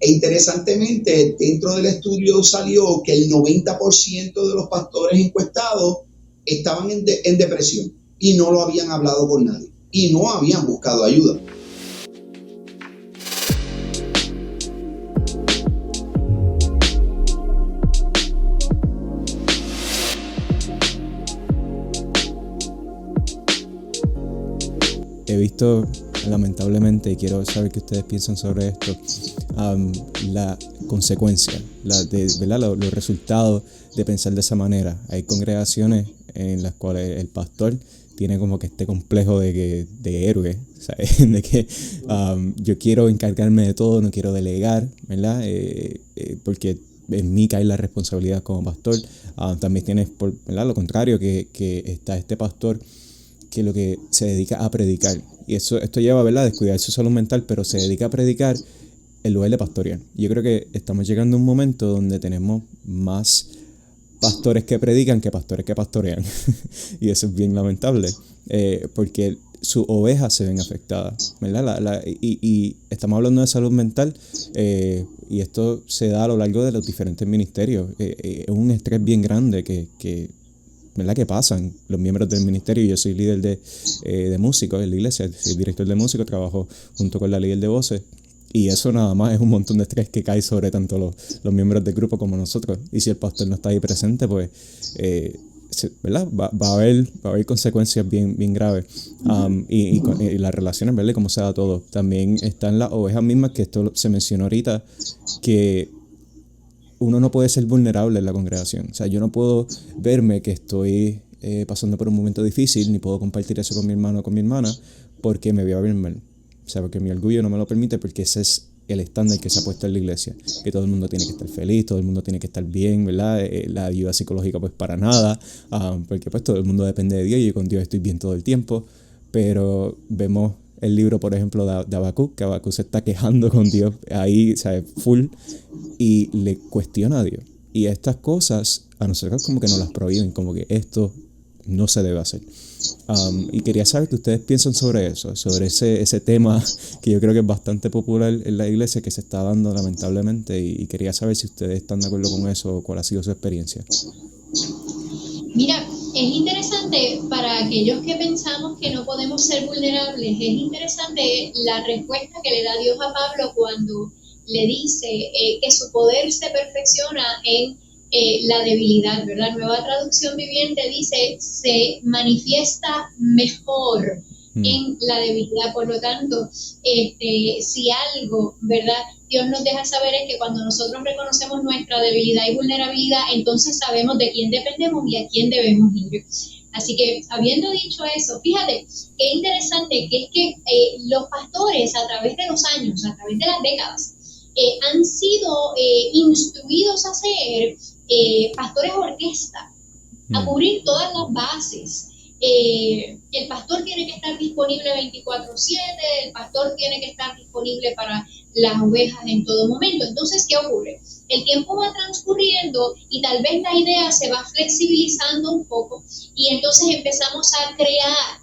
E interesantemente, dentro del estudio salió que el 90% de los pastores encuestados estaban en depresión y no lo habían hablado con nadie y no habían buscado ayuda. He visto, lamentablemente, y quiero saber qué ustedes piensan sobre esto, la consecuencia, ¿verdad? Los resultados de pensar de esa manera. Hay congregaciones en las cuales el pastor tiene como que este complejo de héroe, ¿sabes? De que yo quiero encargarme de todo, no quiero delegar, ¿verdad? Porque en mí cae la responsabilidad como pastor. También tienes, ¿verdad? Lo contrario, que está este pastor que lo que se dedica a predicar. Y esto lleva, ¿verdad?, a descuidar su salud mental, pero se dedica a predicar en lugar de pastorear. Yo creo que estamos llegando a un momento donde tenemos más pastores que predican que pastores que pastorean. Y eso es bien lamentable, porque sus ovejas se ven afectadas, ¿verdad? Y estamos hablando de salud mental, y esto se da a lo largo de los diferentes ministerios. Es un estrés bien grande que ¿verdad?, que pasan los miembros del ministerio. Yo soy líder de músicos en la iglesia, soy director de músicos, trabajo junto con la líder de voces, y eso nada más es un montón de estrés que cae sobre tanto los miembros del grupo como nosotros. Y si el pastor no está ahí presente, pues ¿verdad?, va a haber consecuencias bien graves. Y las relaciones, ¿verdad?, cómo se da todo. También están las ovejas mismas, que esto se mencionó ahorita, que uno no puede ser vulnerable en la congregación. O sea, yo no puedo verme que estoy pasando por un momento difícil, ni puedo compartir eso con mi hermano o con mi hermana, porque me voy a ver mal. O sea, porque mi orgullo no me lo permite, porque ese es el estándar que se ha puesto en la iglesia, que todo el mundo tiene que estar feliz, todo el mundo tiene que estar bien, ¿verdad? La ayuda psicológica pues para nada, porque pues todo el mundo depende de Dios y yo con Dios estoy bien todo el tiempo. Pero vemos el libro, por ejemplo, de Habacuc, que Habacuc se está quejando con Dios ahí, ¿sabes?, full, y le cuestiona a Dios. Y estas cosas a nosotros como que nos las prohíben, como que esto no se debe hacer. Y quería saber qué ustedes piensan sobre eso, sobre ese tema que yo creo que es bastante popular en la iglesia, que se está dando lamentablemente, y quería saber si ustedes están de acuerdo con eso o cuál ha sido su experiencia. Mira, es interesante para aquellos que pensamos que no podemos ser vulnerables, es interesante la respuesta que le da Dios a Pablo cuando le dice que su poder se perfecciona en la debilidad, ¿verdad? Nueva Traducción Viviente dice, se manifiesta mejor en la debilidad. Por lo tanto, si algo, ¿verdad?, Dios nos deja saber es que cuando nosotros reconocemos nuestra debilidad y vulnerabilidad, entonces sabemos de quién dependemos y a quién debemos ir. Así que, habiendo dicho eso, fíjate, qué interesante que es que los pastores a través de los años, a través de las décadas, han sido instruidos a ser pastores orquesta, a cubrir todas las bases. El pastor tiene que estar disponible 24/7, el pastor tiene que estar disponible para las ovejas en todo momento. Entonces, ¿qué ocurre? El tiempo va transcurriendo y tal vez la idea se va flexibilizando un poco y entonces empezamos a crear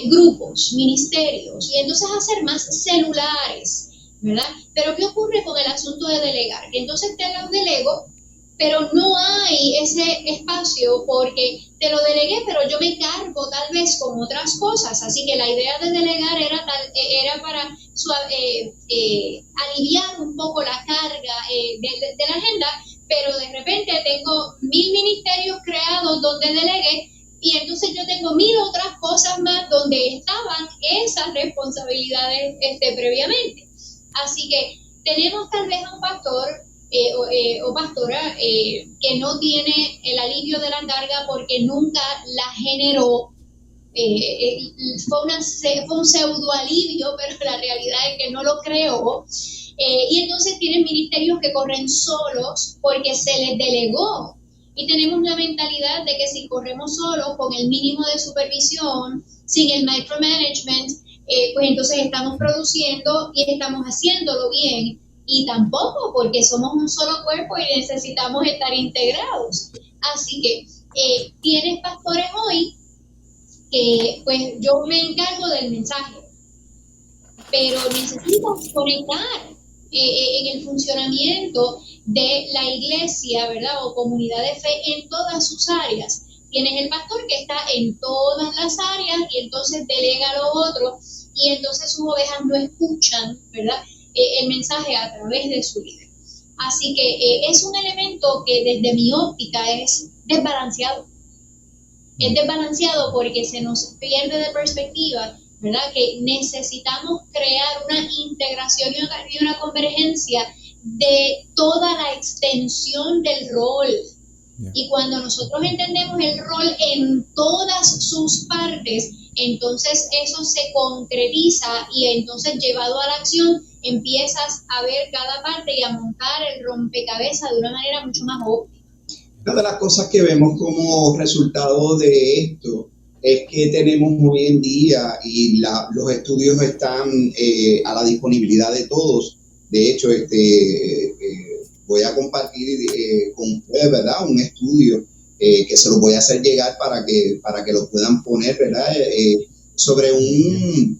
grupos, ministerios y entonces a hacer más celulares, ¿verdad? Pero ¿qué ocurre con el asunto de delegar? Que entonces te lo delego, pero no hay ese espacio porque te lo delegué, pero yo me cargo tal vez con otras cosas. Así que la idea de delegar era para aliviar un poco la carga de la agenda, pero de repente tengo 1000 ministerios creados donde delegué y entonces yo tengo 1000 otras cosas más donde estaban esas responsabilidades previamente. Así que tenemos tal vez a un pastor o pastora que no tiene el alivio de la carga porque nunca la generó. Fue un pseudo alivio, pero la realidad es que no lo creó. Y entonces tienen ministerios que corren solos porque se les delegó. Y tenemos la mentalidad de que si corremos solos, con el mínimo de supervisión, sin el micromanagement, pues entonces estamos produciendo y estamos haciéndolo bien. Y tampoco, porque somos un solo cuerpo y necesitamos estar integrados. Así que tienes pastores hoy que pues yo me encargo del mensaje, pero necesitas conectar. en el funcionamiento de la iglesia, ¿verdad? O comunidad de fe en todas sus áreas. Tienes el pastor que está en todas las áreas y entonces delega a lo otro y entonces sus ovejas no escuchan, ¿verdad? El mensaje a través de su líder. Así que es un elemento que desde mi óptica es desbalanceado. Es desbalanceado porque se nos pierde de perspectiva, ¿verdad? Que necesitamos crear una integración y una convergencia de toda la extensión del rol. Yeah. Y cuando nosotros entendemos el rol en todas sus partes, entonces eso se concretiza y entonces llevado a la acción empiezas a ver cada parte y a montar el rompecabezas de una manera mucho más óptima. Una de las cosas que vemos como resultado de esto es que tenemos hoy en día, y los estudios están a la disponibilidad de todos. De hecho, voy a compartir con ustedes, ¿verdad?, un estudio que se los voy a hacer llegar para que lo puedan poner, ¿verdad?, sobre un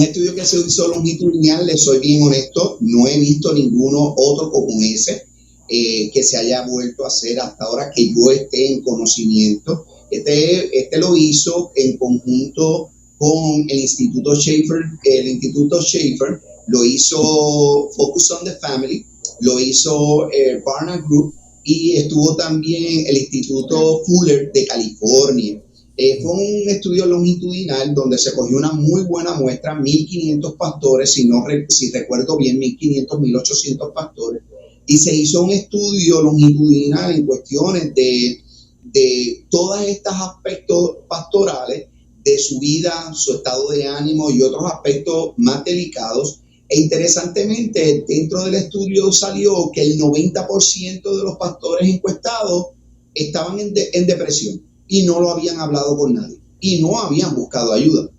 estudio que se hizo longitudinal. Les soy bien honesto, no he visto ninguno otro como ese que se haya vuelto a hacer hasta ahora que yo esté en conocimiento. Este lo hizo en conjunto con el Instituto Schaeffer. El Instituto Schaeffer lo hizo Focus on the Family, lo hizo Barna Group y estuvo también el Instituto Fuller de California. Fue un estudio longitudinal donde se cogió una muy buena muestra, 1.500 pastores, si recuerdo bien, 1.500, 1.800 pastores, y se hizo un estudio longitudinal en cuestiones de todos estos aspectos pastorales, de su vida, su estado de ánimo y otros aspectos más delicados. E interesantemente, dentro del estudio salió que el 90% de los pastores encuestados estaban en depresión y no lo habían hablado con nadie y no habían buscado ayuda.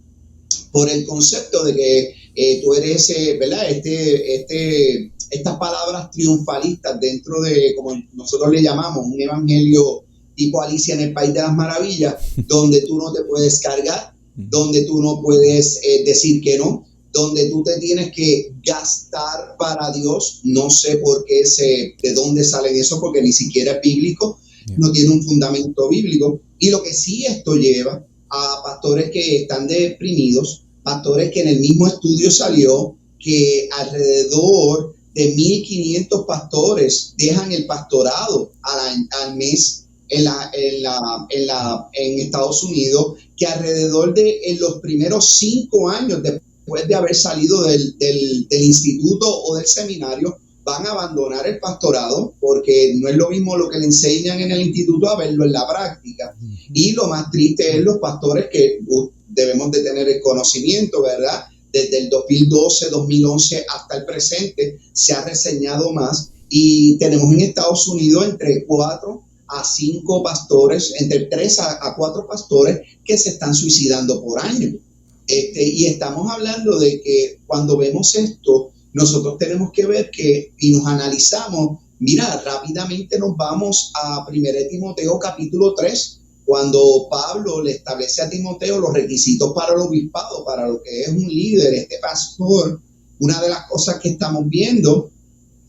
Por el concepto de que tú eres, ¿verdad?, estas palabras triunfalistas dentro de, como nosotros le llamamos, un evangelio tipo Alicia en el País de las Maravillas, donde tú no te puedes cargar, donde tú no puedes decir que no, donde tú te tienes que gastar para Dios. No sé por qué de dónde sale eso, porque ni siquiera es bíblico, no tiene un fundamento bíblico. Y lo que sí esto lleva a pastores que están deprimidos, pastores que en el mismo estudio salió que alrededor de 1.500 pastores dejan el pastorado al mes en Estados Unidos, que alrededor de en los primeros 5 años después de haber salido del instituto o del seminario, van a abandonar el pastorado porque no es lo mismo lo que le enseñan en el instituto a verlo en la práctica. Y lo más triste es los pastores que debemos de tener el conocimiento, ¿verdad? Desde el 2012, 2011 hasta el presente se ha reseñado más y tenemos en Estados Unidos entre 4 a 5 pastores, entre 3 a 4 pastores que se están suicidando por año. Y estamos hablando de que cuando vemos esto, nosotros tenemos que ver y nos analizamos, mira, rápidamente nos vamos a 1 Timoteo capítulo 3, cuando Pablo le establece a Timoteo los requisitos para el obispado, para lo que es un líder, pastor. Una de las cosas que estamos viendo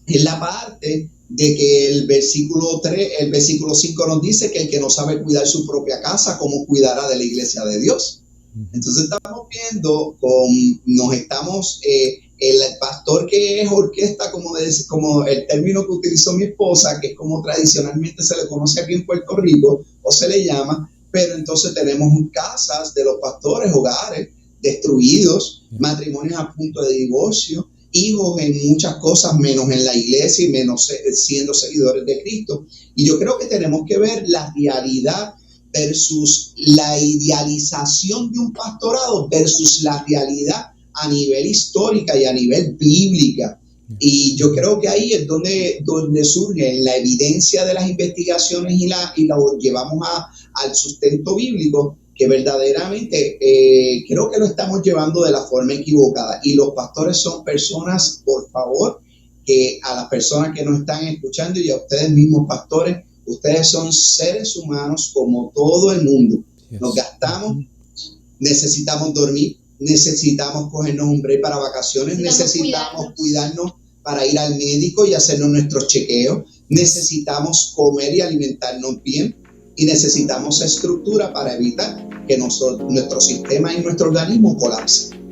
es la parte de que el versículo 5 nos dice que el que no sabe cuidar su propia casa, ¿cómo cuidará de la iglesia de Dios? Entonces estamos viendo, el pastor que es orquesta, como el término que utilizó mi esposa, que es como tradicionalmente se le conoce aquí en Puerto Rico, o se le llama, pero entonces tenemos casas de los pastores, hogares destruidos, matrimonios a punto de divorcio, hijos en muchas cosas, menos en la iglesia y menos siendo seguidores de Cristo. Y yo creo que tenemos que ver la realidad versus la idealización de un pastorado versus la realidad a nivel histórica y a nivel bíblica. Y yo creo que ahí es donde surge la evidencia de las investigaciones y la llevamos al sustento bíblico, que verdaderamente creo que lo estamos llevando de la forma equivocada. Y los pastores son personas, por favor, que a las personas que nos están escuchando y a ustedes mismos pastores, ustedes son seres humanos como todo el mundo. Nos gastamos, necesitamos dormir, necesitamos cogernos un break para vacaciones, necesitamos cuidarnos para ir al médico y hacernos nuestros chequeos. Necesitamos comer y alimentarnos bien y necesitamos estructura para evitar que nuestro sistema y nuestro organismo colapse.